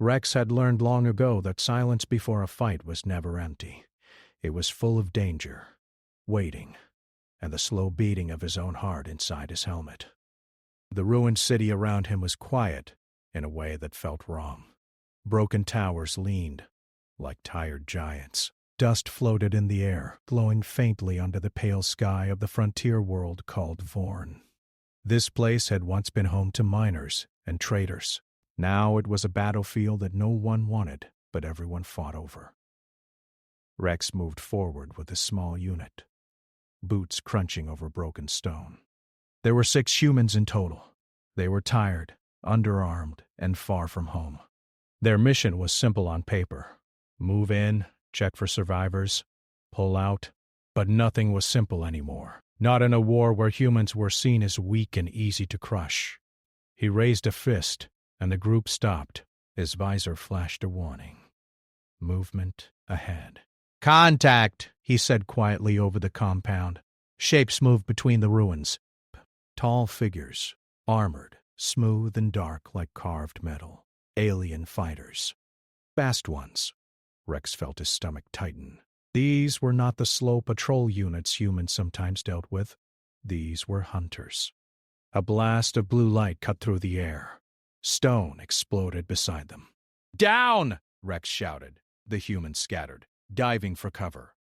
Rex had learned long ago that silence before a fight was never empty. It was full of danger, waiting, and the slow beating of his own heart inside his helmet. The ruined city around him was quiet in a way that felt wrong. Broken towers leaned like tired giants. Dust floated in the air, glowing faintly under the pale sky of the frontier world called Vorn. This place had once been home to miners and traders. Now it was a battlefield that no one wanted, but everyone fought over. Rex moved forward with his small unit, boots crunching over broken stone. There were 6 humans in total. They were tired, underarmed, and far from home. Their mission was simple on paper. Move in, check for survivors, pull out. But nothing was simple anymore. Not in a war where humans were seen as weak and easy to crush. He raised a fist, and the group stopped. His visor flashed a warning. Movement ahead. "Contact," he said quietly over the compound. Shapes moved between the ruins. Tall figures, armored, smooth and dark like carved metal. Alien fighters. Fast ones. Rex felt his stomach tighten. These were not the slow patrol units humans sometimes dealt with. These were hunters. A blast of blue light cut through the air. Stone exploded beside them. "Down!" Rex shouted. The humans scattered, diving for cover.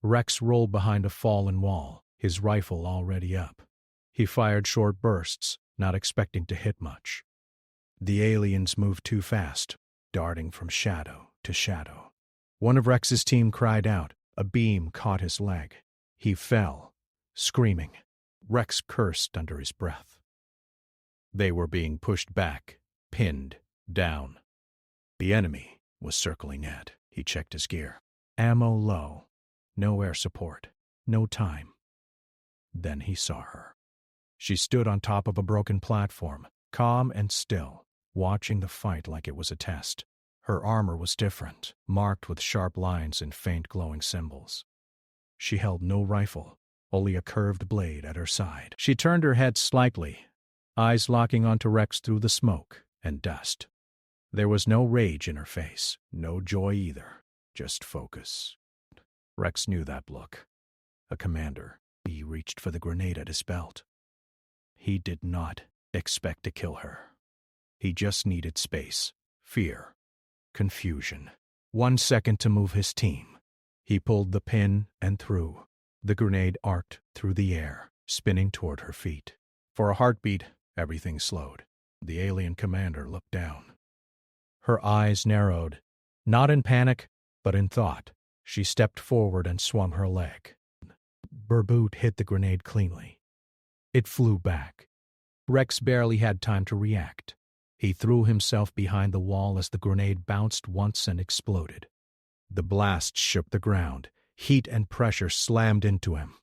Rex rolled behind a fallen wall, his rifle already up. He fired short bursts, not expecting to hit much. The aliens moved too fast, darting from shadow to shadow. One of Rex's team cried out. A beam caught his leg. He fell, screaming. Rex cursed under his breath. They were being pushed back, pinned, down. The enemy was circling Ned. He checked his gear. Ammo low. No air support. No time. Then he saw her. She stood on top of a broken platform, calm and still, watching the fight like it was a test. Her armor was different, marked with sharp lines and faint glowing symbols. She held no rifle, only a curved blade at her side. She turned her head slightly, eyes locking onto Rex through the smoke and dust. There was no rage in her face, no joy either, just focus. Rex knew that look. A commander. He reached for the grenade at his belt. He did not expect to kill her. He just needed space, fear, confusion. 1 second to move his team. He pulled the pin and threw. The grenade arced through the air, spinning toward her feet. For a heartbeat, everything slowed. The alien commander looked down. Her eyes narrowed, not in panic, but in thought. She stepped forward and swung her leg. Her boot hit the grenade cleanly. It flew back. Rex barely had time to react. He threw himself behind the wall as the grenade bounced once and exploded. The blast shook the ground. Heat and pressure slammed into him.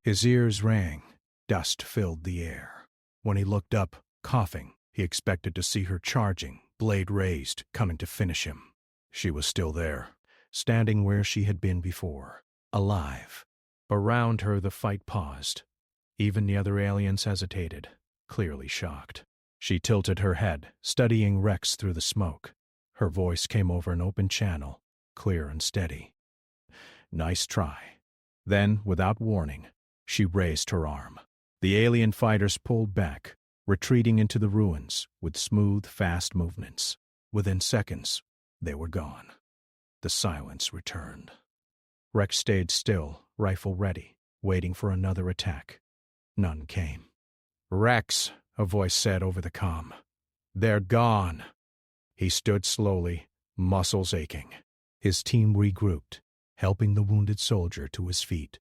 His ears rang. Dust filled the air. When he looked up, coughing, he expected to see her charging, blade raised, coming to finish him. She was still there, standing where she had been before, alive. Around her the fight paused. Even the other aliens hesitated, clearly shocked. She tilted her head, studying Rex through the smoke. Her voice came over an open channel, clear and steady. "Nice try." Then, without warning, she raised her arm. The alien fighters pulled back, retreating into the ruins with smooth, fast movements. Within seconds, they were gone. The silence returned. Rex stayed still, rifle ready, waiting for another attack. None came. "Rex," a voice said over the comm. "They're gone." He stood slowly, muscles aching. His team regrouped, helping the wounded soldier to his feet.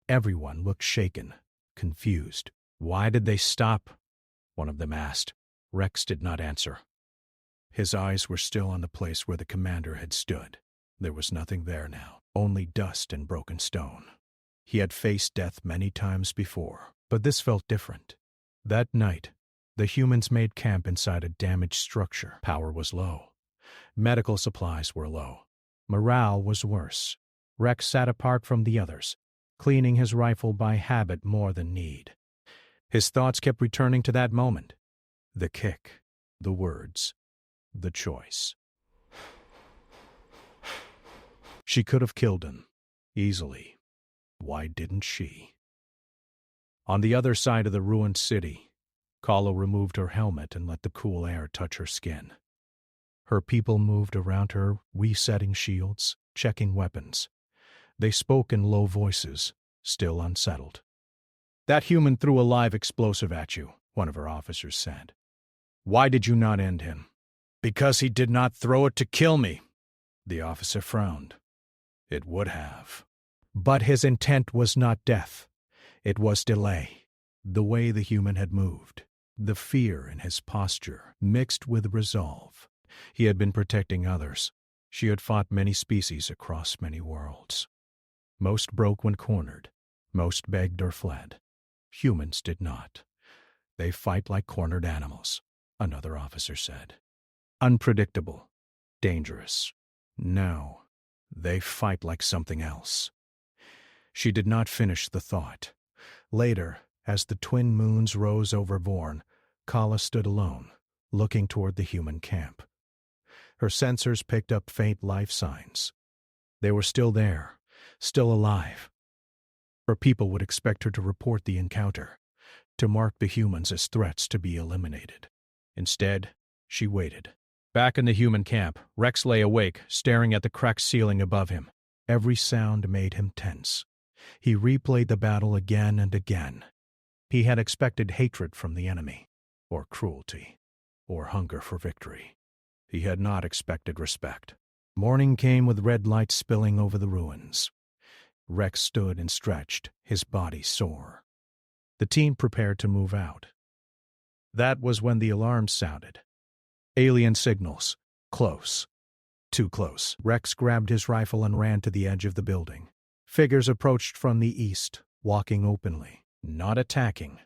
Everyone looked shaken, confused. "Why did they stop?" one of them asked. Rex did not answer. His eyes were still on the place where the commander had stood. There was nothing there now, only dust and broken stone. He had faced death many times before, but this felt different. That night, the humans made camp inside a damaged structure. Power was low. Medical supplies were low. Morale was worse. Rex sat apart from the others, cleaning his rifle by habit more than need. His thoughts kept returning to that moment. The kick, the words, the choice. She could have killed him, easily. Why didn't she? On the other side of the ruined city, Kala removed her helmet and let the cool air touch her skin. Her people moved around her, resetting shields, checking weapons. They spoke in low voices, still unsettled. "That human threw a live explosive at you," one of her officers said. "Why did you not end him?" "Because he did not throw it to kill me." The officer frowned. "It would have." But his intent was not death. It was delay. The way the human had moved, the fear in his posture, mixed with resolve. He had been protecting others. She had fought many species across many worlds. Most broke when cornered. Most begged or fled. Humans did not. "They fight like cornered animals," another officer said. "Unpredictable. Dangerous. No, they fight like something else." She did not finish the thought. Later, as the twin moons rose over Vorn, Kala stood alone, looking toward the human camp. Her sensors picked up faint life signs. They were still there, still alive. Her people would expect her to report the encounter, to mark the humans as threats to be eliminated. Instead, she waited. Back in the human camp, Rex lay awake, staring at the cracked ceiling above him. Every sound made him tense. He replayed the battle again and again. He had expected hatred from the enemy, or cruelty, or hunger for victory. He had not expected respect. Morning came with red light spilling over the ruins. Rex stood and stretched, his body sore. The team prepared to move out. That was when the alarms sounded. Alien signals. Close. Too close. Rex grabbed his rifle and ran to the edge of the building. Figures approached from the east, walking openly, not attacking.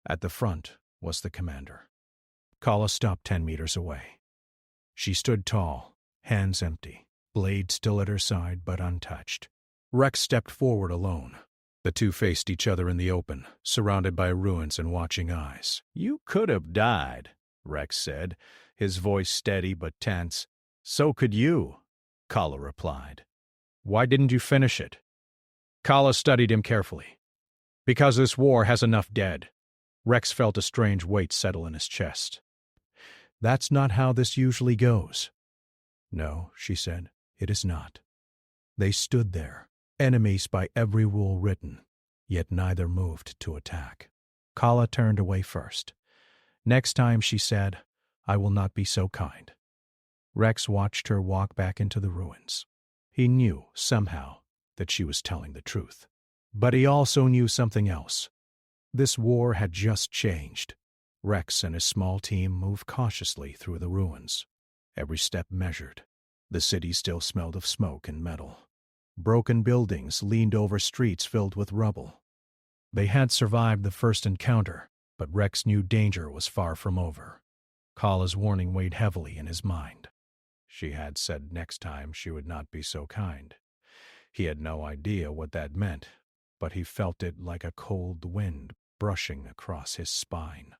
At the front was the commander. Kala stopped 10 meters away. She stood tall, hands empty, blade still at her side but untouched. Rex stepped forward alone. The two faced each other in the open, surrounded by ruins and watching eyes. "You could have died," Rex said, his voice steady but tense. "So could you," Kala replied. "Why didn't you finish it?" Kala studied him carefully. "Because this war has enough dead." Rex felt a strange weight settle in his chest. "That's not how this usually goes." "No," she said, "it is not." They stood there, enemies by every rule written, yet neither moved to attack. Kala turned away first. "Next time," she said, "I will not be so kind." Rex watched her walk back into the ruins. He knew, somehow, that she was telling the truth. But he also knew something else. This war had just changed. Rex and his small team moved cautiously through the ruins, every step measured. The city still smelled of smoke and metal. Broken buildings leaned over streets filled with rubble. They had survived the first encounter, but Rex knew danger was far from over. Kala's warning weighed heavily in his mind. She had said next time she would not be so kind. He had no idea what that meant, but he felt it like a cold wind brushing across his spine.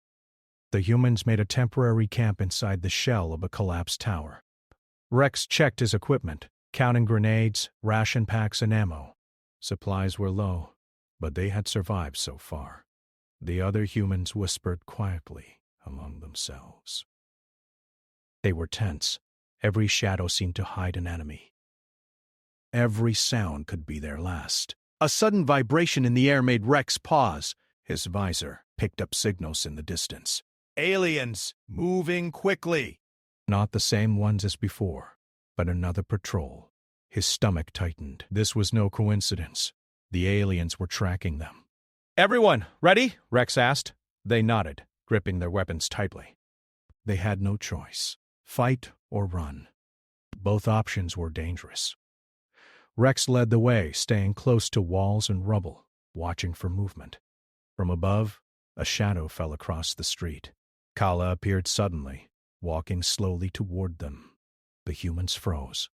The humans made a temporary camp inside the shell of a collapsed tower. Rex checked his equipment, counting grenades, ration packs, and ammo. Supplies were low, but they had survived so far. The other humans whispered quietly among themselves. They were tense. Every shadow seemed to hide an enemy. Every sound could be their last. A sudden vibration in the air made Rex pause. His visor picked up signals in the distance. "Aliens! Moving quickly!" Not the same ones as before, but another patrol. His stomach tightened. This was no coincidence. The aliens were tracking them. "Everyone, ready?" Rex asked. They nodded, gripping their weapons tightly. They had no choice. Fight or run. Both options were dangerous. Rex led the way, staying close to walls and rubble, watching for movement. From above, a shadow fell across the street. Kala appeared suddenly, walking slowly toward them. The humans froze.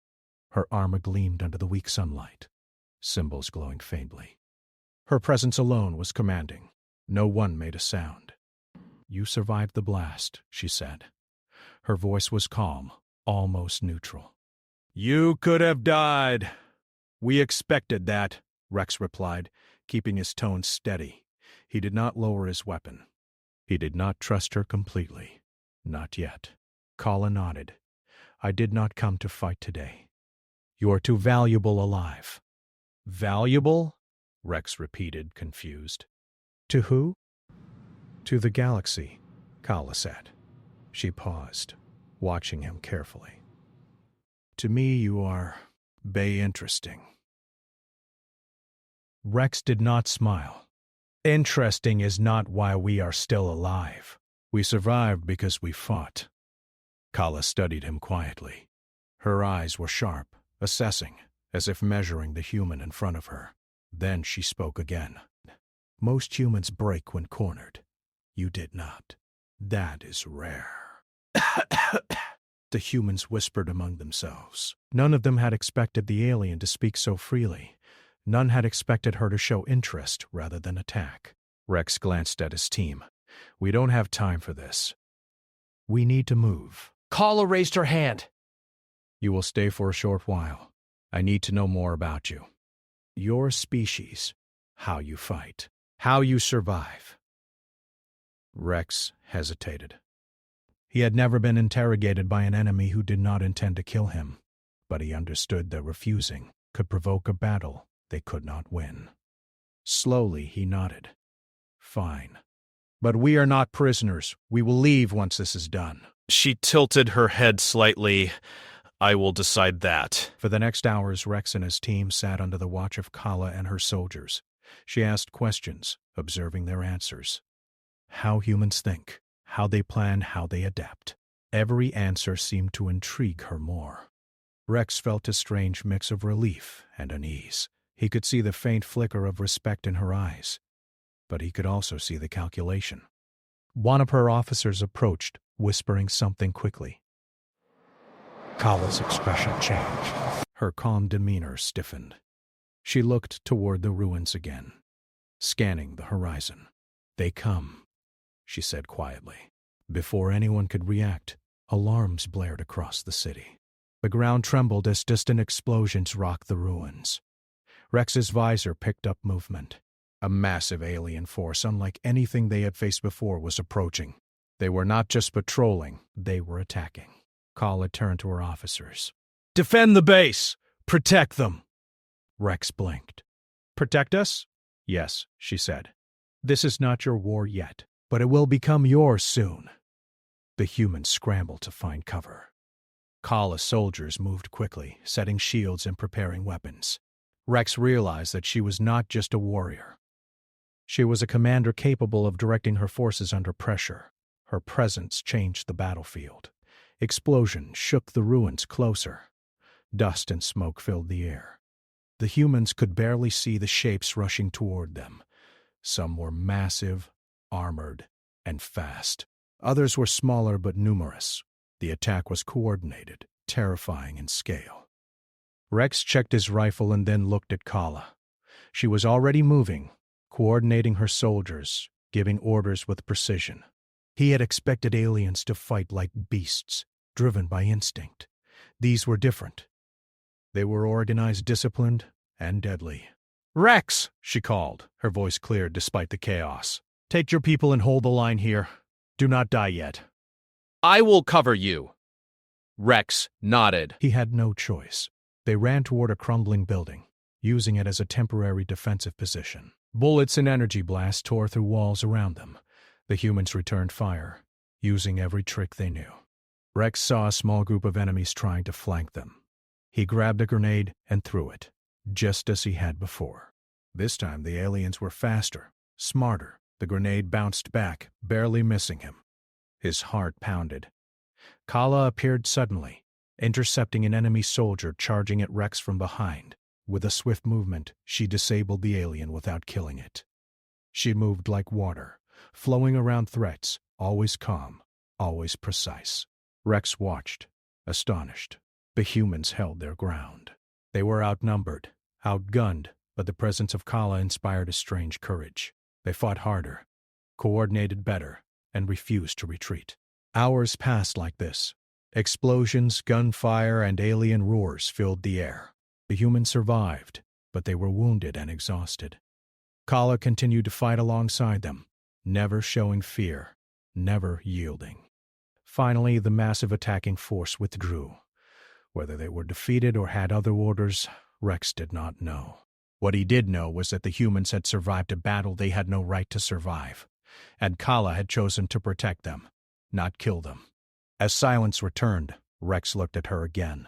Her armor gleamed under the weak sunlight, symbols glowing faintly. Her presence alone was commanding. No one made a sound. "You survived the blast," she said. Her voice was calm, almost neutral. You could have died. We expected that, Rex replied, keeping his tone steady. He did not lower his weapon. He did not trust her completely. Not yet. Kala nodded. I did not come to fight today. You are too valuable alive. Valuable? Rex repeated, confused. To who? To the galaxy, Kala said. She paused, watching him carefully. To me, you are interesting. Rex did not smile. Interesting is not why we are still alive. We survived because we fought. Kala studied him quietly. Her eyes were sharp, assessing, as if measuring the human in front of her. Then she spoke again. Most humans break when cornered. You did not. That is rare. The humans whispered among themselves. None of them had expected the alien to speak so freely. None had expected her to show interest rather than attack. Rex glanced at his team. We don't have time for this. We need to move. Kala raised her hand. You will stay for a short while. I need to know more about you. Your species, how you fight, how you survive. Rex hesitated. He had never been interrogated by an enemy who did not intend to kill him, but he understood that refusing could provoke a battle they could not win. Slowly he nodded. Fine. But we are not prisoners. We will leave once this is done. She tilted her head slightly. I will decide that. For the next hours, Rex and his team sat under the watch of Kala and her soldiers. She asked questions, observing their answers. How humans think, how they plan, how they adapt. Every answer seemed to intrigue her more. Rex felt a strange mix of relief and unease. He could see the faint flicker of respect in her eyes, but he could also see the calculation. One of her officers approached, whispering something quickly. Kala's expression changed. Her calm demeanor stiffened. She looked toward the ruins again, scanning the horizon. They come, she said quietly. Before anyone could react, alarms blared across the city. The ground trembled as distant explosions rocked the ruins. Rex's visor picked up movement. A massive alien force unlike anything they had faced before was approaching. They were not just patrolling, they were attacking. Kala turned to her officers. Defend the base! Protect them! Rex blinked. Protect us? Yes, she said. This is not your war yet, but it will become yours soon. The humans scrambled to find cover. Kala's soldiers moved quickly, setting shields and preparing weapons. Rex realized that she was not just a warrior. She was a commander capable of directing her forces under pressure. Her presence changed the battlefield. Explosions shook the ruins closer. Dust and smoke filled the air. The humans could barely see the shapes rushing toward them. Some were massive, armored, and fast. Others were smaller but numerous. The attack was coordinated, terrifying in scale. Rex checked his rifle and then looked at Kala. She was already moving, coordinating her soldiers, giving orders with precision. He had expected aliens to fight like beasts, driven by instinct. These were different. They were organized, disciplined, and deadly. Rex, she called, her voice clear despite the chaos. Take your people and hold the line here. Do not die yet. I will cover you. Rex nodded. He had no choice. They ran toward a crumbling building, using it as a temporary defensive position. Bullets and energy blasts tore through walls around them. The humans returned fire, using every trick they knew. Rex saw a small group of enemies trying to flank them. He grabbed a grenade and threw it, just as he had before. This time the aliens were faster, smarter. The grenade bounced back, barely missing him. His heart pounded. Kala appeared suddenly, intercepting an enemy soldier charging at Rex from behind. With a swift movement, she disabled the alien without killing it. She moved like water, flowing around threats, always calm, always precise. Rex watched, astonished. The humans held their ground. They were outnumbered, outgunned, but the presence of Kala inspired a strange courage. They fought harder, coordinated better, and refused to retreat. Hours passed like this. Explosions, gunfire, and alien roars filled the air. The humans survived, but they were wounded and exhausted. Kala continued to fight alongside them, never showing fear, never yielding. Finally, the massive attacking force withdrew. Whether they were defeated or had other orders, Rex did not know. What he did know was that the humans had survived a battle they had no right to survive, and Kala had chosen to protect them, not kill them. As silence returned, Rex looked at her again.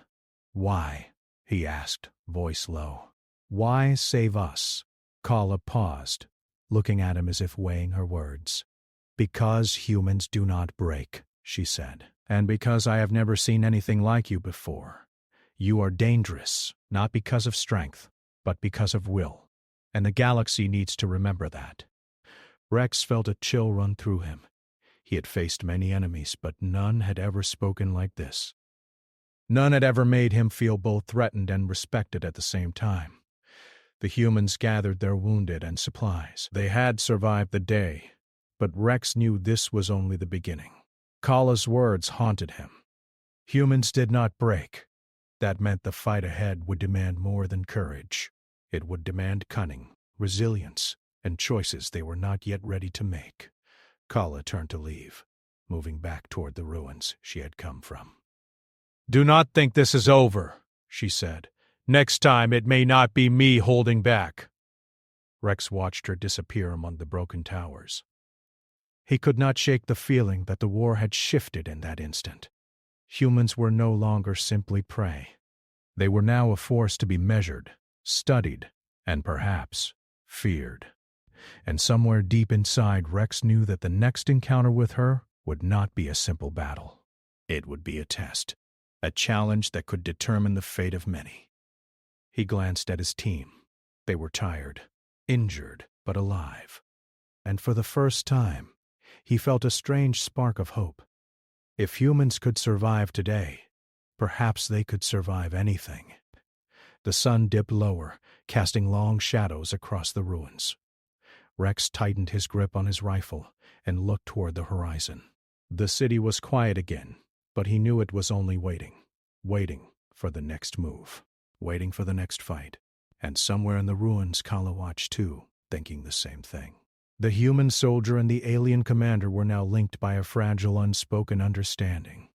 "Why?" he asked, voice low. "Why save us?" Kala paused, looking at him as if weighing her words. "Because humans do not break," she said, "and because I have never seen anything like you before. You are dangerous, not because of strength, but because of will, and the galaxy needs to remember that." Rex felt a chill run through him. He had faced many enemies, but none had ever spoken like this. None had ever made him feel both threatened and respected at the same time. The humans gathered their wounded and supplies. They had survived the day, but Rex knew this was only the beginning. Kala's words haunted him. Humans did not break. That meant the fight ahead would demand more than courage. It would demand cunning, resilience, and choices they were not yet ready to make. Kala turned to leave, moving back toward the ruins she had come from. "Do not think this is over," she said. "Next time it may not be me holding back." Rex watched her disappear among the broken towers. He could not shake the feeling that the war had shifted in that instant. Humans were no longer simply prey. They were now a force to be measured, studied, and perhaps feared. And somewhere deep inside, Rex knew that the next encounter with her would not be a simple battle. It would be a test, a challenge that could determine the fate of many. He glanced at his team. They were tired, injured, but alive. And for the first time, he felt a strange spark of hope. If humans could survive today, perhaps they could survive anything. The sun dipped lower, casting long shadows across the ruins. Rex tightened his grip on his rifle and looked toward the horizon. The city was quiet again, but he knew it was only waiting for the next move, waiting for the next fight. And somewhere in the ruins, Kala watched too, thinking the same thing. The human soldier and the alien commander were now linked by a fragile, unspoken understanding.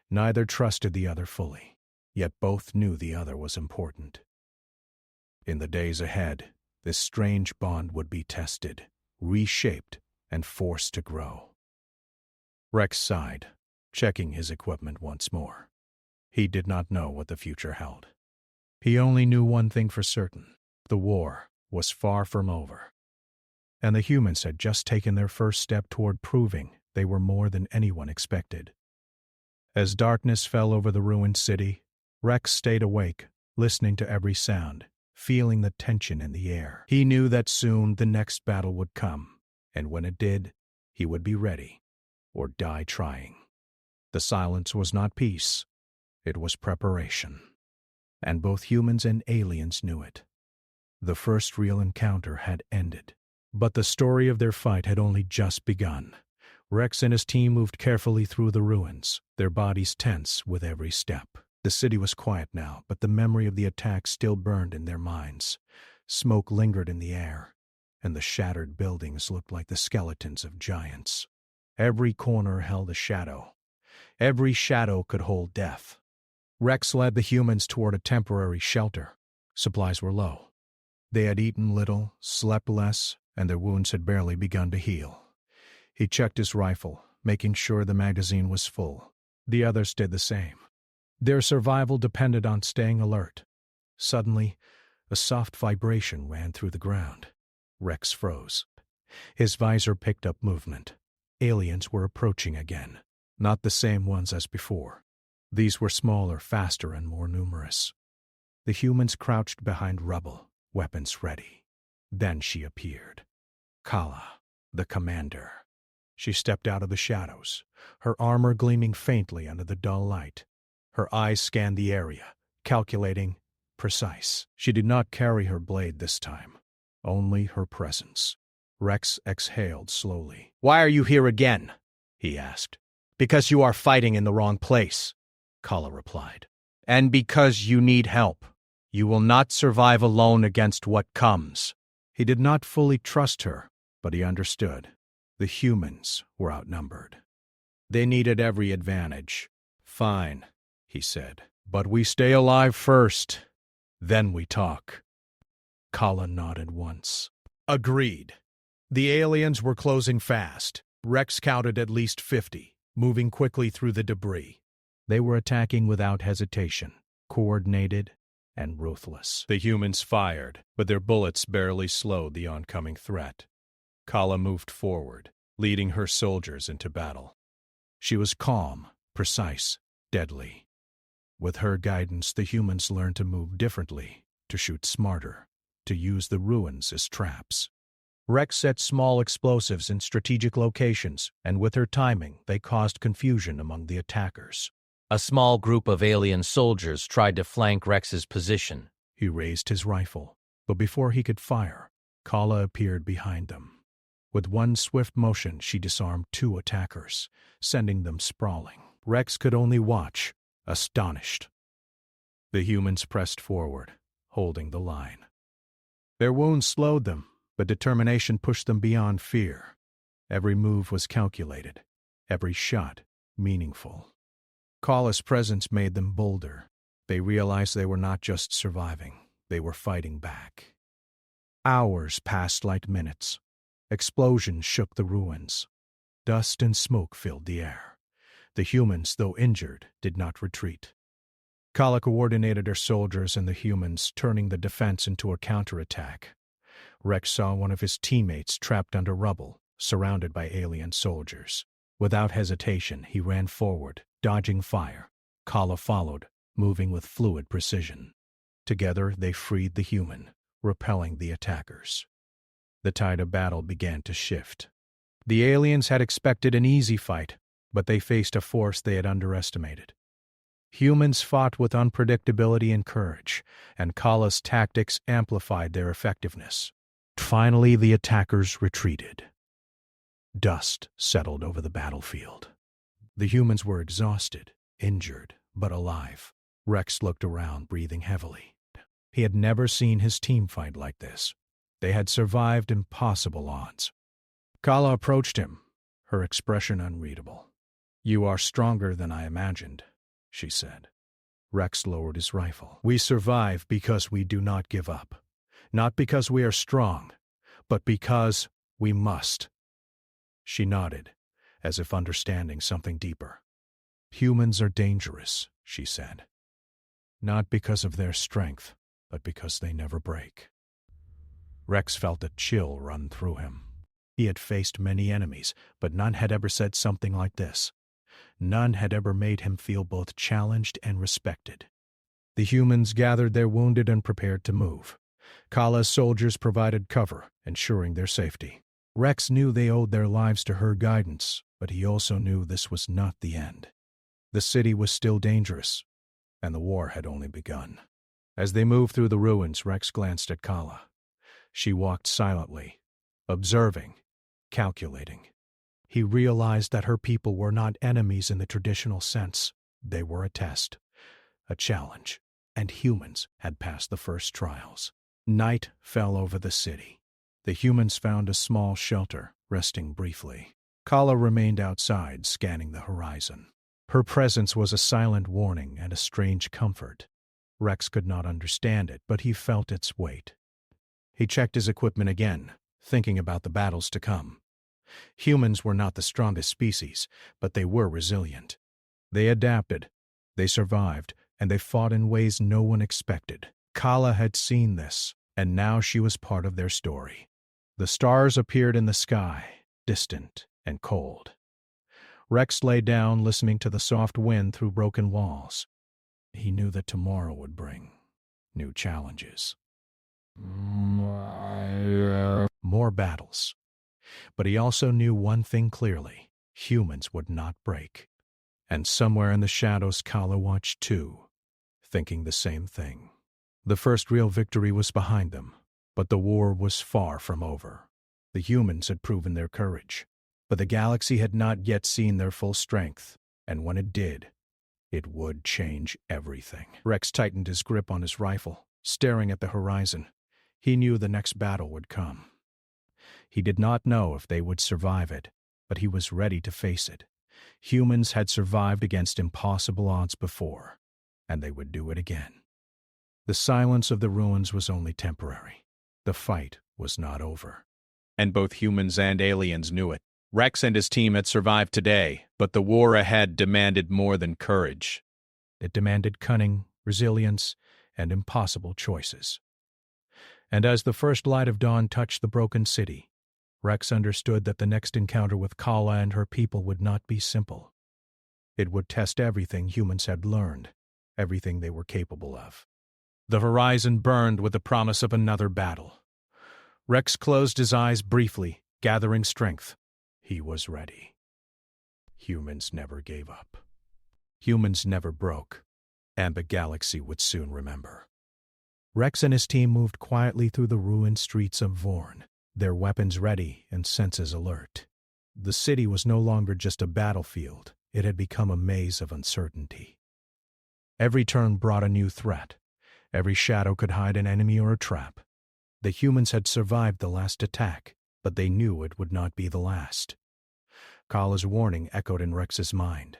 Neither trusted the other fully, yet both knew the other was important. In the days ahead, this strange bond would be tested, reshaped, and forced to grow. Rex sighed, checking his equipment once more. He did not know what the future held. He only knew one thing for certain: the war was far from over. And the humans had just taken their first step toward proving they were more than anyone expected. As darkness fell over the ruined city, Rex stayed awake, listening to every sound, feeling the tension in the air. He knew that soon the next battle would come, and when it did, he would be ready, or die trying. The silence was not peace, it was preparation. And both humans and aliens knew it. The first real encounter had ended. But the story of their fight had only just begun. Rex and his team moved carefully through the ruins, their bodies tense with every step. The city was quiet now, but the memory of the attack still burned in their minds. Smoke lingered in the air, and the shattered buildings looked like the skeletons of giants. Every corner held a shadow. Every shadow could hold death. Rex led the humans toward a temporary shelter. Supplies were low. They had eaten little, slept less, and their wounds had barely begun to heal. He checked his rifle, making sure the magazine was full. The others did the same. Their survival depended on staying alert. Suddenly, a soft vibration ran through the ground. Rex froze. His visor picked up movement. Aliens were approaching again, not the same ones as before. These were smaller, faster, and more numerous. The humans crouched behind rubble, weapons ready. Then she appeared. Kala, the commander. She stepped out of the shadows, her armor gleaming faintly under the dull light. Her eyes scanned the area, calculating, precise. She did not carry her blade this time, only her presence. Rex exhaled slowly. "Why are you here again?" he asked. "Because you are fighting in the wrong place. Kala replied. And because you need help. You will not survive alone against what comes. He did not fully trust her, but he understood. The humans were outnumbered. They needed every advantage. Fine, he said, but we stay alive first. Then we talk. Kala nodded once. Agreed. The aliens were closing fast. Rex counted at least 50, moving quickly through the debris. They were attacking without hesitation, coordinated and ruthless. The humans fired, but their bullets barely slowed the oncoming threat. Kala moved forward, leading her soldiers into battle. She was calm, precise, deadly. With her guidance, the humans learned to move differently, to shoot smarter, to use the ruins as traps. Rex set small explosives in strategic locations, and with her timing, they caused confusion among the attackers. A small group of alien soldiers tried to flank Rex's position. He raised his rifle, but before he could fire, Kala appeared behind them. With one swift motion, she disarmed 2 attackers, sending them sprawling. Rex could only watch, astonished. The humans pressed forward, holding the line. Their wounds slowed them, but determination pushed them beyond fear. Every move was calculated, every shot meaningful. Kala's presence made them bolder. They realized they were not just surviving, they were fighting back. Hours passed like minutes. Explosions shook the ruins. Dust and smoke filled the air. The humans, though injured, did not retreat. Kala coordinated her soldiers and the humans, turning the defense into a counterattack. Rex saw one of his teammates trapped under rubble, surrounded by alien soldiers. Without hesitation, he ran forward, dodging fire. Kala followed, moving with fluid precision. Together, they freed the human, repelling the attackers. The tide of battle began to shift. The aliens had expected an easy fight, but they faced a force they had underestimated. Humans fought with unpredictability and courage, and Kala's tactics amplified their effectiveness. Finally, the attackers retreated. Dust settled over the battlefield. The humans were exhausted, injured, but alive. Rex looked around, breathing heavily. He had never seen his team fight like this. They had survived impossible odds. Kala approached him, her expression unreadable. "You are stronger than I imagined," she said. Rex lowered his rifle. "We survive because we do not give up. Not because we are strong, but because we must." She nodded, as if understanding something deeper. "Humans are dangerous," she said. "Not because of their strength, but because they never break." Rex felt a chill run through him. He had faced many enemies, but none had ever said something like this. None had ever made him feel both challenged and respected. The humans gathered their wounded and prepared to move. Kala's soldiers provided cover, ensuring their safety. Rex knew they owed their lives to her guidance, but he also knew this was not the end. The city was still dangerous, and the war had only begun. As they moved through the ruins, Rex glanced at Kala. She walked silently, observing, calculating. He realized that her people were not enemies in the traditional sense. They were a test, a challenge, and humans had passed the first trials. Night fell over the city. The humans found a small shelter, resting briefly. Kala remained outside, scanning the horizon. Her presence was a silent warning and a strange comfort. Rex could not understand it, but he felt its weight. He checked his equipment again, thinking about the battles to come. Humans were not the strongest species, but they were resilient. They adapted, they survived, and they fought in ways no one expected. Kala had seen this, and now she was part of their story. The stars appeared in the sky, distant and cold. Rex lay down, listening to the soft wind through broken walls. He knew that tomorrow would bring new challenges. More battles. But he also knew one thing clearly: humans would not break. And somewhere in the shadows, Kala watched too, thinking the same thing. The first real victory was behind them, but the war was far from over. The humans had proven their courage, but the galaxy had not yet seen their full strength, and when it did, It would change everything. Rex tightened his grip on his rifle, staring at the horizon. He knew the next battle would come. He did not know if they would survive it, but he was ready to face it. Humans had survived against impossible odds before, and they would do it again. The silence of the ruins was only temporary. The fight was not over. And both humans and aliens knew it. Rex and his team had survived today, but the war ahead demanded more than courage. It demanded cunning, resilience, and impossible choices. And as the first light of dawn touched the broken city, Rex understood that the next encounter with Kala and her people would not be simple. It would test everything humans had learned, everything they were capable of. The horizon burned with the promise of another battle. Rex closed his eyes briefly, gathering strength. He was ready. Humans never gave up. Humans never broke, and the galaxy would soon remember. Rex and his team moved quietly through the ruined streets of Vorn, their weapons ready and senses alert. The city was no longer just a battlefield. It had become a maze of uncertainty. Every turn brought a new threat. Every shadow could hide an enemy or a trap. The humans had survived the last attack, but they knew it would not be the last. Kala's warning echoed in Rex's mind.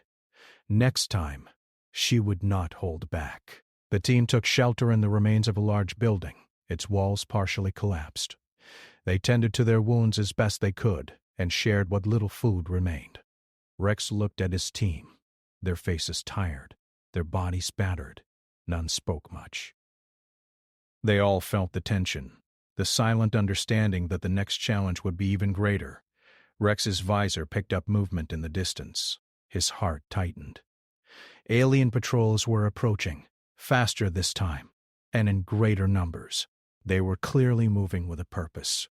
Next time, she would not hold back. The team took shelter in the remains of a large building, its walls partially collapsed. They tended to their wounds as best they could and shared what little food remained. Rex looked at his team, their faces tired, their bodies battered. None spoke much. They all felt the tension, the silent understanding that the next challenge would be even greater. Rex's visor picked up movement in the distance. His heart tightened. Alien patrols were approaching, faster this time, and in greater numbers. They were clearly moving with a purpose.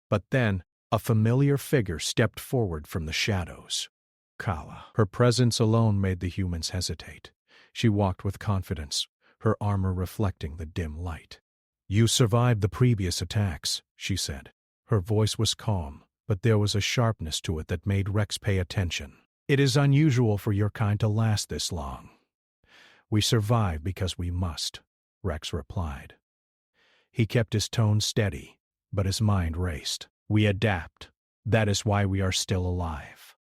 But then, a familiar figure stepped forward from the shadows. Kala. Her presence alone made the humans hesitate. She walked with confidence, her armor reflecting the dim light. "You survived the previous attacks," she said. Her voice was calm, but there was a sharpness to it that made Rex pay attention. "It is unusual for your kind to last this long." "We survive because we must," Rex replied. He kept his tone steady, but his mind raced. "We adapt. That is why we are still alive."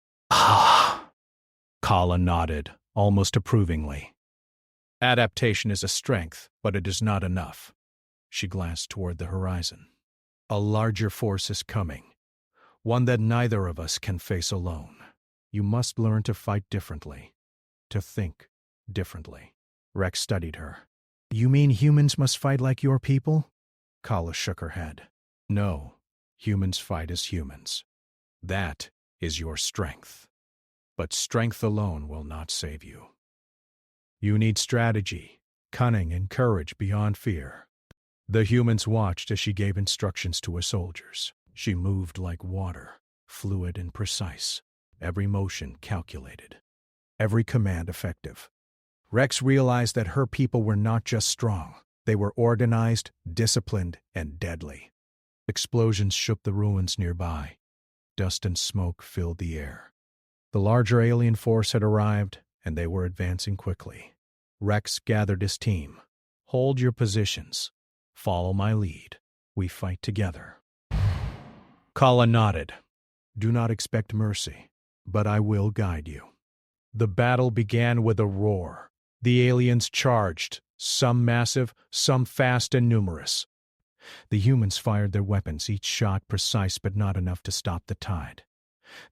Kala nodded, almost approvingly. "Adaptation is a strength, but it is not enough." She glanced toward the horizon. "A larger force is coming, one that neither of us can face alone. You must learn to fight differently, to think differently." Rex studied her. "You mean humans must fight like your people?" Kala shook her head. "No, humans fight as humans. That is your strength. But strength alone will not save you. You need strategy, cunning, and courage beyond fear." The humans watched as she gave instructions to her soldiers. She moved like water, fluid and precise, every motion calculated, every command effective. Rex realized that her people were not just strong. They were organized, disciplined, and deadly. Explosions shook the ruins nearby. Dust and smoke filled the air. The larger alien force had arrived, and they were advancing quickly. Rex gathered his team. "Hold your positions. Follow my lead. We fight together." Kala nodded. "Do not expect mercy, but I will guide you." The battle began with a roar. The aliens charged, some massive, some fast and numerous. The humans fired their weapons, each shot precise but not enough to stop the tide.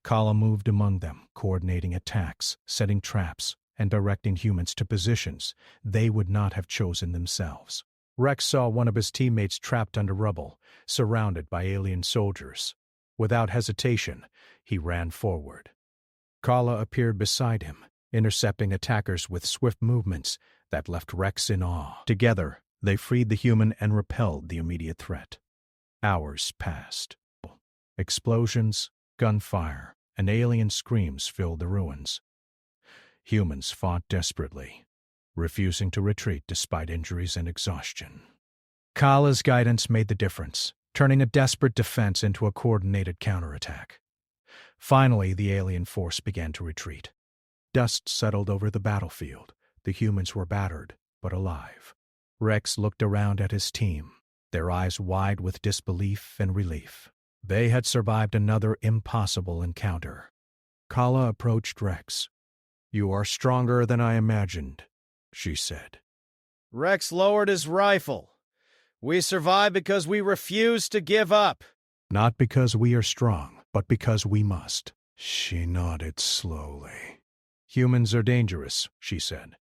Kala moved among them, coordinating attacks, setting traps, and directing humans to positions they would not have chosen themselves. Rex saw one of his teammates trapped under rubble, surrounded by alien soldiers. Without hesitation, he ran forward. Kala appeared beside him, intercepting attackers with swift movements that left Rex in awe. Together, they freed the human and repelled the immediate threat. Hours passed. Explosions, gunfire, and alien screams filled the ruins. Humans fought desperately, refusing to retreat despite injuries and exhaustion. Kala's guidance made the difference, turning a desperate defense into a coordinated counterattack. Finally, the alien force began to retreat. Dust settled over the battlefield, The humans were battered, but alive. Rex looked around at his team, their eyes wide with disbelief and relief. They had survived another impossible encounter. Kala approached Rex. "You are stronger than I imagined," she said. Rex lowered his rifle. "We survive because we refuse to give up." "Not because we are strong, but because we must." She nodded slowly. "Humans are dangerous," she said.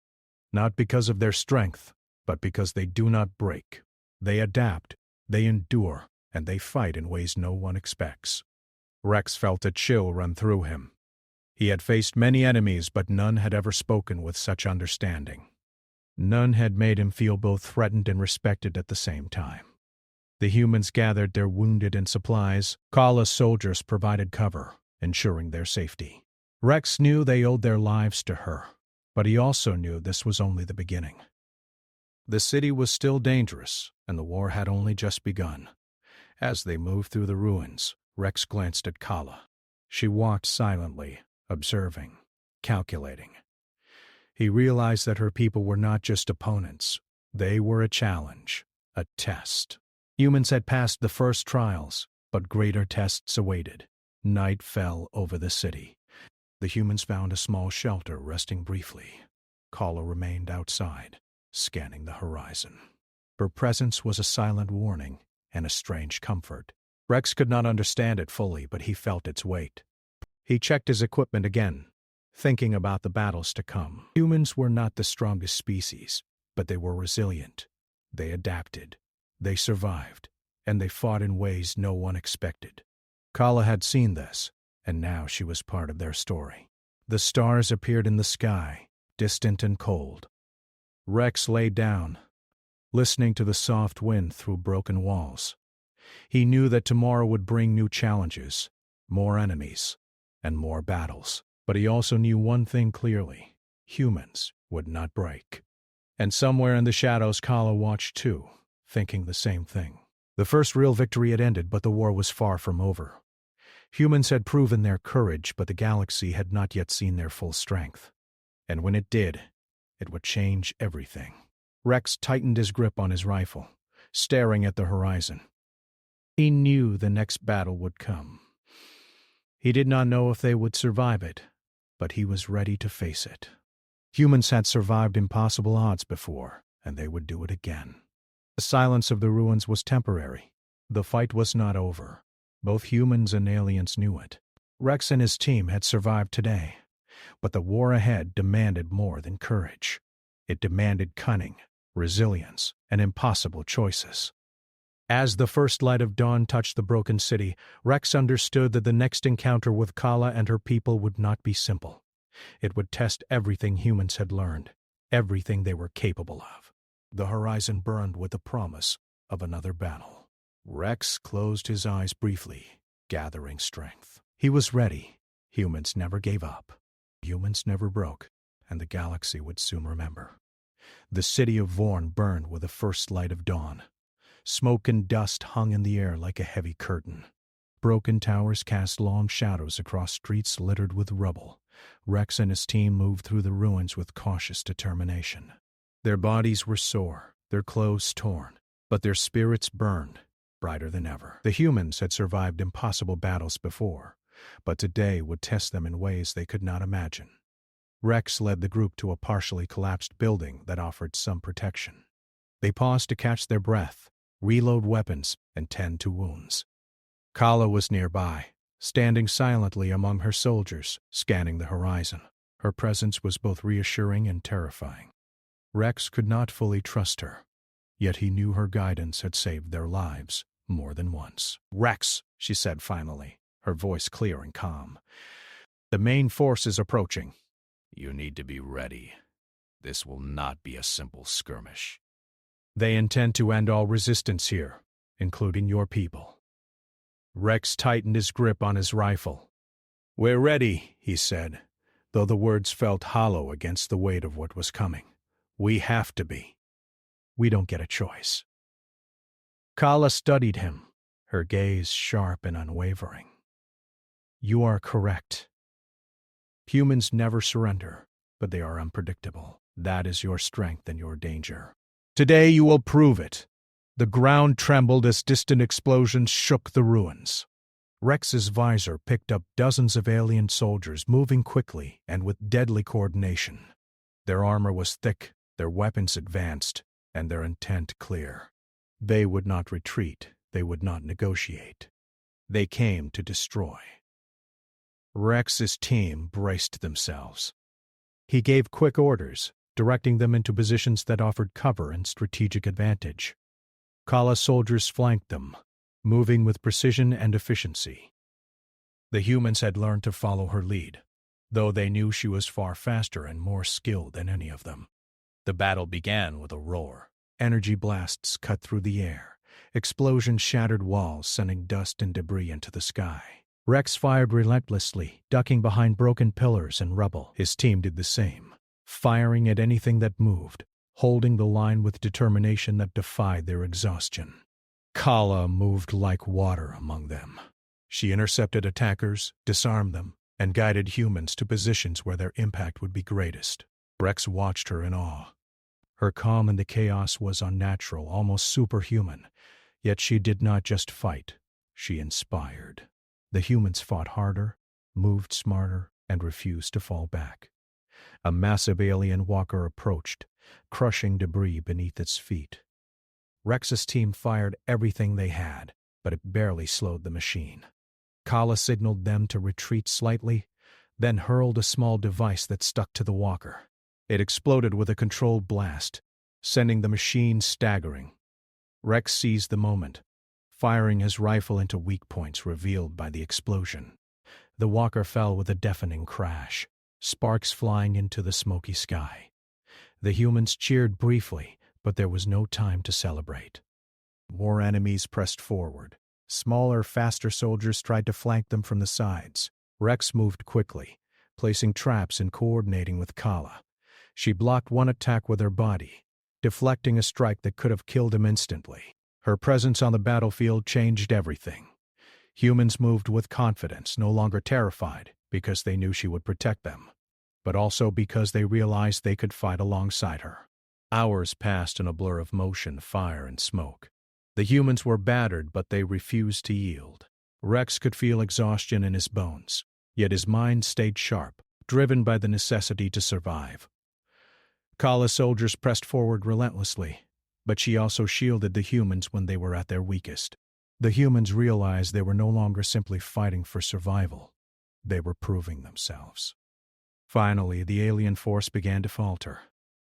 "Not because of their strength, but because they do not break. They adapt, they endure, and they fight in ways no one expects." Rex felt a chill run through him. He had faced many enemies, but none had ever spoken with such understanding. None had made him feel both threatened and respected at the same time. The humans gathered their wounded and supplies. Kala's soldiers provided cover, ensuring their safety. Rex knew they owed their lives to her, but he also knew this was only the beginning. The city was still dangerous, and the war had only just begun. As they moved through the ruins, Rex glanced at Kala. She walked silently, observing, calculating. He realized that her people were not just opponents. They were a challenge, a test. Humans had passed the first trials, but greater tests awaited. Night fell over the city. The humans found a small shelter, resting briefly. Kala remained outside, scanning the horizon. Her presence was a silent warning and a strange comfort. Rex could not understand it fully, but he felt its weight. He checked his equipment again, thinking about the battles to come. Humans were not the strongest species, but they were resilient. They adapted, they survived, and they fought in ways no one expected. Kala had seen this, and now she was part of their story. The stars appeared in the sky, distant and cold. Rex lay down, listening to the soft wind through broken walls. He knew that tomorrow would bring new challenges, more enemies, and more battles. But he also knew one thing clearly: humans would not break. And somewhere in the shadows, Kala watched too, thinking the same thing. The first real victory had ended, but the war was far from over. Humans had proven their courage, but the galaxy had not yet seen their full strength. And when it did, it would change everything. Rex tightened his grip on his rifle, staring at the horizon. He knew the next battle would come. He did not know if they would survive it, but he was ready to face it. Humans had survived impossible odds before, and they would do it again. The silence of the ruins was temporary. The fight was not over. Both humans and aliens knew it. Rex and his team had survived today, but the war ahead demanded more than courage. It demanded cunning, resilience, and impossible choices. As the first light of dawn touched the broken city, Rex understood that the next encounter with Kala and her people would not be simple. It would test everything humans had learned, everything they were capable of. The horizon burned with the promise of another battle. Rex closed his eyes briefly, gathering strength. He was ready. Humans never gave up. Humans never broke, and the galaxy would soon remember. The city of Vorn burned with the first light of dawn. Smoke and dust hung in the air like a heavy curtain. Broken towers cast long shadows across streets littered with rubble. Rex and his team moved through the ruins with cautious determination. Their bodies were sore, their clothes torn, but their spirits burned, brighter than ever. The humans had survived impossible battles before, but today would test them in ways they could not imagine. Rex led the group to a partially collapsed building that offered some protection. They paused to catch their breath, reload weapons, and tend to wounds. Kala was nearby, standing silently among her soldiers, scanning the horizon. Her presence was both reassuring and terrifying. Rex could not fully trust her, yet he knew her guidance had saved their lives more than once. "Rex," she said finally, her voice clear and calm. "The main force is approaching. You need to be ready. This will not be a simple skirmish. They intend to end all resistance here, including your people." Rex tightened his grip on his rifle. "We're ready," he said, though the words felt hollow against the weight of what was coming. "We have to be. We don't get a choice." Kala studied him, her gaze sharp and unwavering. "You are correct. Humans never surrender, but they are unpredictable. That is your strength and your danger. Today you will prove it. The ground trembled as distant explosions shook the ruins. Rex's visor picked up dozens of alien soldiers moving quickly and with deadly coordination. Their armor was thick, their weapons advanced, and their intent clear. They would not retreat, they would not negotiate. They came to destroy. Rex's team braced themselves. He gave quick orders, directing them into positions that offered cover and strategic advantage. Kala's soldiers flanked them, moving with precision and efficiency. The humans had learned to follow her lead, though they knew she was far faster and more skilled than any of them. The battle began with a roar. Energy blasts cut through the air. Explosions shattered walls, sending dust and debris into the sky. Rex fired relentlessly, ducking behind broken pillars and rubble. His team did the same, firing at anything that moved, holding the line with determination that defied their exhaustion. Kala moved like water among them. She intercepted attackers, disarmed them, and guided humans to positions where their impact would be greatest. Rex watched her in awe. Her calm in the chaos was unnatural, almost superhuman. Yet she did not just fight, she inspired. The humans fought harder, moved smarter, and refused to fall back. A massive alien walker approached, crushing debris beneath its feet. Rex's team fired everything they had, but it barely slowed the machine. Kala signaled them to retreat slightly, then hurled a small device that stuck to the walker. It exploded with a controlled blast, sending the machine staggering. Rex seized the moment, firing his rifle into weak points revealed by the explosion. The walker fell with a deafening crash, sparks flying into the smoky sky. The humans cheered briefly, but there was no time to celebrate. More enemies pressed forward. Smaller, faster soldiers tried to flank them from the sides. Rex moved quickly, placing traps and coordinating with Kala. She blocked one attack with her body, deflecting a strike that could have killed him instantly. Her presence on the battlefield changed everything. Humans moved with confidence, no longer terrified because they knew she would protect them, but also because they realized they could fight alongside her. Hours passed in a blur of motion, fire, and smoke. The humans were battered, but they refused to yield. Rex could feel exhaustion in his bones, yet his mind stayed sharp, driven by the necessity to survive. Kala's soldiers pressed forward relentlessly, but she also shielded the humans when they were at their weakest. The humans realized they were no longer simply fighting for survival. They were proving themselves. Finally, the alien force began to falter.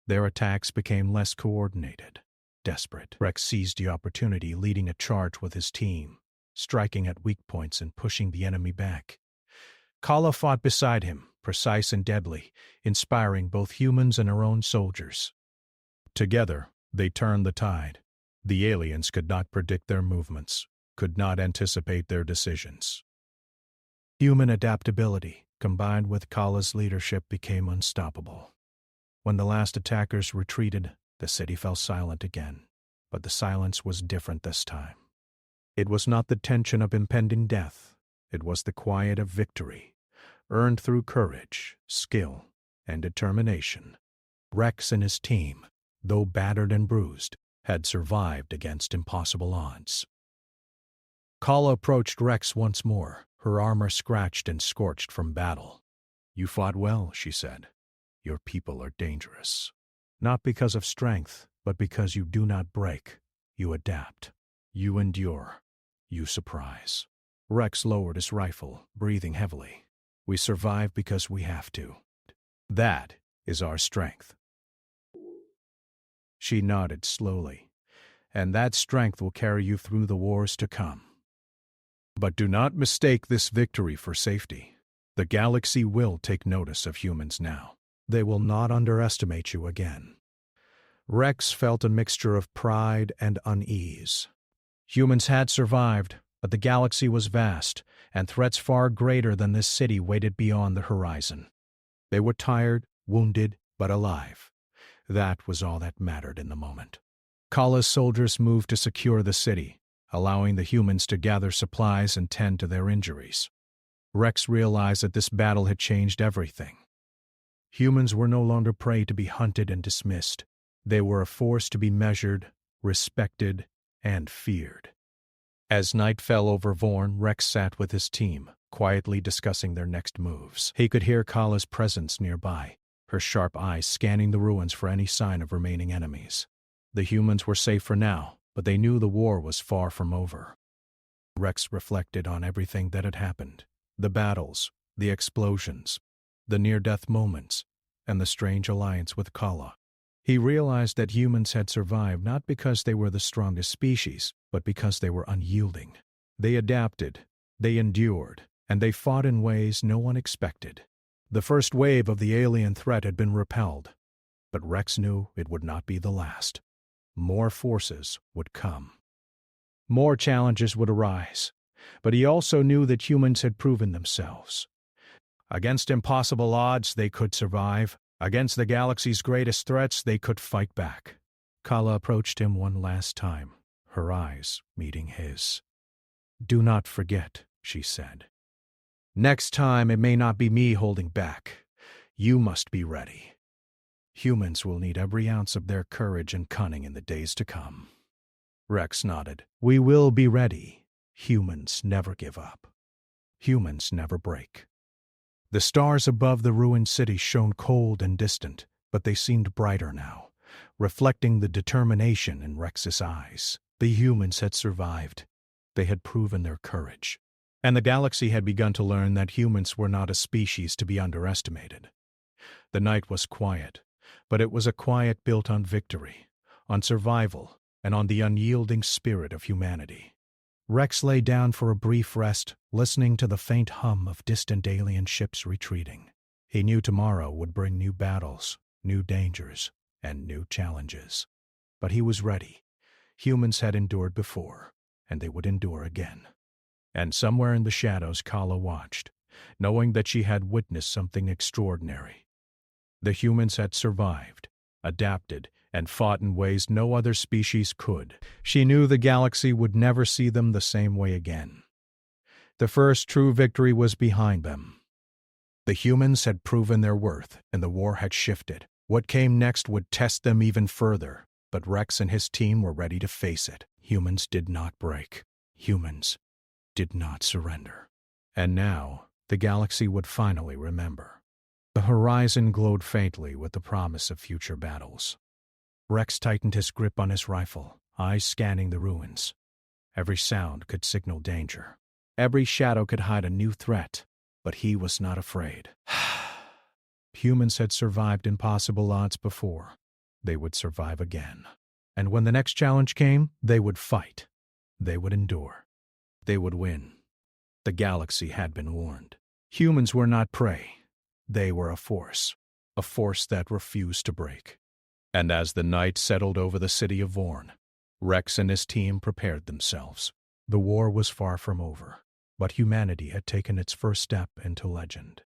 Their attacks became less coordinated. Desperate, Rex seized the opportunity, leading a charge with his team, striking at weak points and pushing the enemy back. Kala fought beside him, precise and deadly, inspiring both humans and her own soldiers. Together, they turned the tide. The aliens could not predict their movements, could not anticipate their decisions. Human adaptability, combined with Kala's leadership, became unstoppable. When the last attackers retreated, the city fell silent again, but the silence was different this time. It was not the tension of impending death, it was the quiet of victory, earned through courage, skill, and determination. Rex and his team, though battered and bruised, had survived against impossible odds. Kala approached Rex once more, her armor scratched and scorched from battle. "You fought well," she said. "Your people are dangerous. Not because of strength, but because you do not break. You adapt. You endure. You surprise." Rex lowered his rifle, breathing heavily. "We survive because we have to. That is our strength." She nodded slowly. "And that strength will carry you through the wars to come. But do not mistake this victory for safety. The galaxy will take notice of humans now. They will not underestimate you again." Rex felt a mixture of pride and unease. Humans had survived, but the galaxy was vast, and threats far greater than this city waited beyond the horizon. They were tired, wounded, but alive. That was all that mattered in the moment. Kala's soldiers moved to secure the city, allowing the humans to gather supplies and tend to their injuries. Rex realized that this battle had changed everything. Humans were no longer prey to be hunted and dismissed. They were a force to be measured, respected, and feared. As night fell over Vorn, Rex sat with his team, quietly discussing their next moves. He could hear Kala's presence nearby, her sharp eyes scanning the ruins for any sign of remaining enemies. The humans were safe for now, but they knew the war was far from over. Rex reflected on everything that had happened, the battles, the explosions, the near-death moments, and the strange alliance with Kala. He realized that humans had survived not because they were the strongest species, but because they were unyielding. They adapted, they endured, and they fought in ways no one expected. The first wave of the alien threat had been repelled, but Rex knew it would not be the last. More forces would come. More challenges would arise, but he also knew that humans had proven themselves. Against impossible odds, they could survive. Against the galaxy's greatest threats, they could fight back. Kala approached him one last time, her eyes meeting his. "Do not forget," she said. "Next time it may not be me holding back. You must be ready. Humans will need every ounce of their courage and cunning in the days to come." Rex nodded. "We will be ready. Humans never give up. Humans never break." The stars above the ruined city shone cold and distant, but they seemed brighter now, reflecting the determination in Rex's eyes. The humans had survived. They had proven their courage. And the galaxy had begun to learn that humans were not a species to be underestimated. The night was quiet, but it was a quiet built on victory, on survival, and on the unyielding spirit of humanity. Rex lay down for a brief rest, listening to the faint hum of distant alien ships retreating. He knew tomorrow would bring new battles, new dangers, and new challenges. But he was ready. Humans had endured before, and they would endure again. And somewhere in the shadows Kala watched, knowing that she had witnessed something extraordinary. The humans had survived, adapted, and fought in ways no other species could. She knew the galaxy would never see them the same way again. The first true victory was behind them. The humans had proven their worth, and the war had shifted. What came next would test them even further, but Rex and his team were ready to face it. Humans did not break. Humans did not surrender. And now, the galaxy would finally remember. The horizon glowed faintly with the promise of future battles. Rex tightened his grip on his rifle, eyes scanning the ruins. Every sound could signal danger. Every shadow could hide a new threat, but he was not afraid. Humans had survived impossible odds before. They would survive again. And when the next challenge came, they would fight. They would endure. They would win. The galaxy had been warned. Humans were not prey. They were a force that refused to break. And as the night settled over the city of Vorn, Rex and his team prepared themselves. The war was far from over, but humanity had taken its first step into legend.